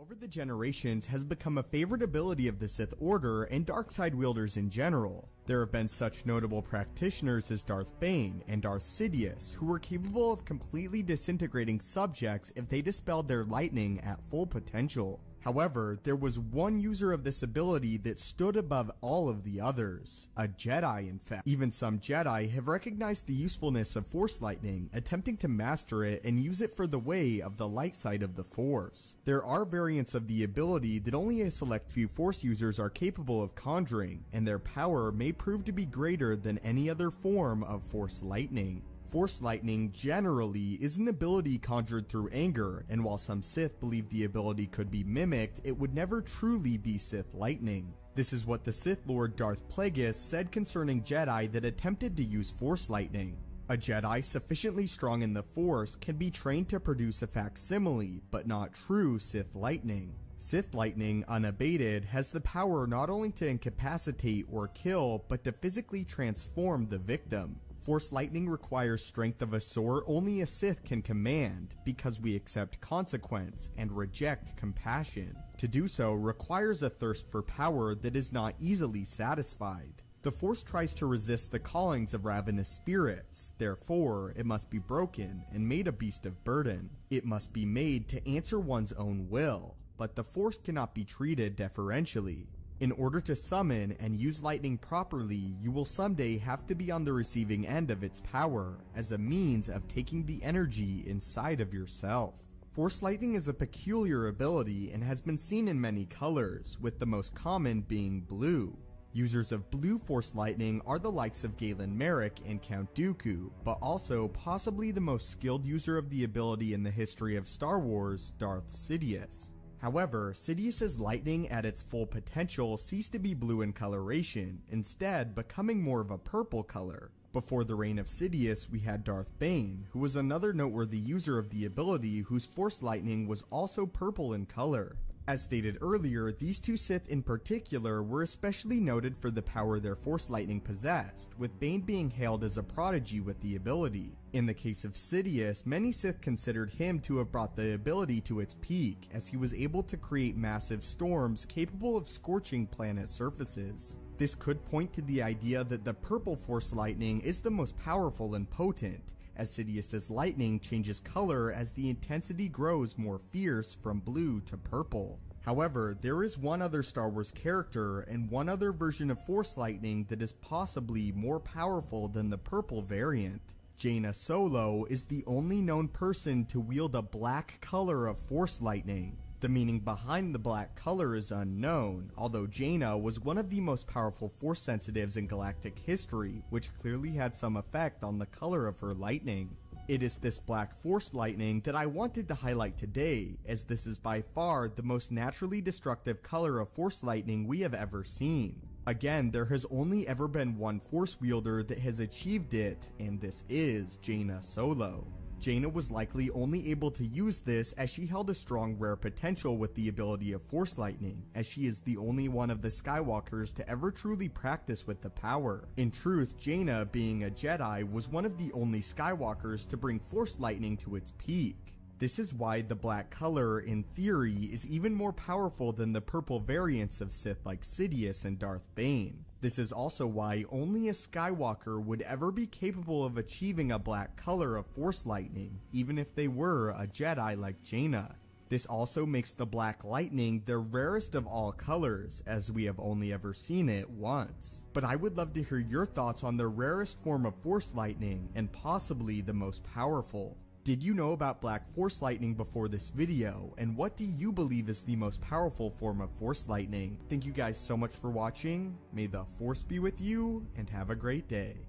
over the generations has become a favorite ability of the Sith Order and Darkside wielders in general. There have been such notable practitioners as Darth Bane and Darth Sidious, who were capable of completely disintegrating subjects if they dispelled their lightning at full potential. However, there was one user of this ability that stood above all of the others. A Jedi, in fact. Even some Jedi have recognized the usefulness of Force Lightning, attempting to master it and use it for the way of the light side of the Force. There are variants of the ability that only a select few Force users are capable of conjuring, and their power may prove to be greater than any other form of Force Lightning. Force Lightning generally is an ability conjured through anger, and while some Sith believe the ability could be mimicked, it would never truly be Sith Lightning. This is what the Sith Lord Darth Plagueis said concerning Jedi that attempted to use Force Lightning. A Jedi sufficiently strong in the Force can be trained to produce a facsimile, but not true Sith Lightning. Sith Lightning, unabated, has the power not only to incapacitate or kill, but to physically transform the victim. Force Lightning requires strength of a sort only a Sith can command, because we accept consequence and reject compassion. To do so requires a thirst for power that is not easily satisfied. The Force tries to resist the callings of ravenous spirits, therefore it must be broken and made a beast of burden. It must be made to answer one's own will, but the Force cannot be treated deferentially. In order to summon and use lightning properly, you will someday have to be on the receiving end of its power, as a means of taking the energy inside of yourself. Force Lightning is a peculiar ability and has been seen in many colors, with the most common being blue. Users of blue Force Lightning are the likes of Galen Marek and Count Dooku, but also possibly the most skilled user of the ability in the history of Star Wars, Darth Sidious. However, Sidious's lightning at its full potential ceased to be blue in coloration, instead becoming more of a purple color. Before the reign of Sidious, we had Darth Bane, who was another noteworthy user of the ability whose Force Lightning was also purple in color. As stated earlier, these two Sith in particular were especially noted for the power their Force Lightning possessed, with Bane being hailed as a prodigy with the ability. In the case of Sidious, many Sith considered him to have brought the ability to its peak, as he was able to create massive storms capable of scorching planet surfaces. This could point to the idea that the purple Force Lightning is the most powerful and potent, as Sidious's lightning changes color as the intensity grows more fierce from blue to purple. However, there is one other Star Wars character and one other version of Force Lightning that is possibly more powerful than the purple variant. Jaina Solo is the only known person to wield a black color of Force Lightning. The meaning behind the black color is unknown, although Jaina was one of the most powerful Force sensitives in galactic history, which clearly had some effect on the color of her lightning. It is this black Force Lightning that I wanted to highlight today, as this is by far the most naturally destructive color of Force Lightning we have ever seen. Again, there has only ever been one Force wielder that has achieved it, and this is Jaina Solo. Jaina was likely only able to use this as she held a strong rare potential with the ability of Force Lightning, as she is the only one of the Skywalkers to ever truly practice with the power. In truth, Jaina, being a Jedi, was one of the only Skywalkers to bring Force Lightning to its peak. This is why the black color, in theory, is even more powerful than the purple variants of Sith like Sidious and Darth Bane. This is also why only a Skywalker would ever be capable of achieving a black color of Force Lightning, even if they were a Jedi like Jaina. This also makes the black lightning the rarest of all colors, as we have only ever seen it once. But I would love to hear your thoughts on the rarest form of Force Lightning, and possibly the most powerful. Did you know about black Force Lightning before this video, and what do you believe is the most powerful form of Force Lightning? Thank you guys so much for watching, may the Force be with you, and have a great day.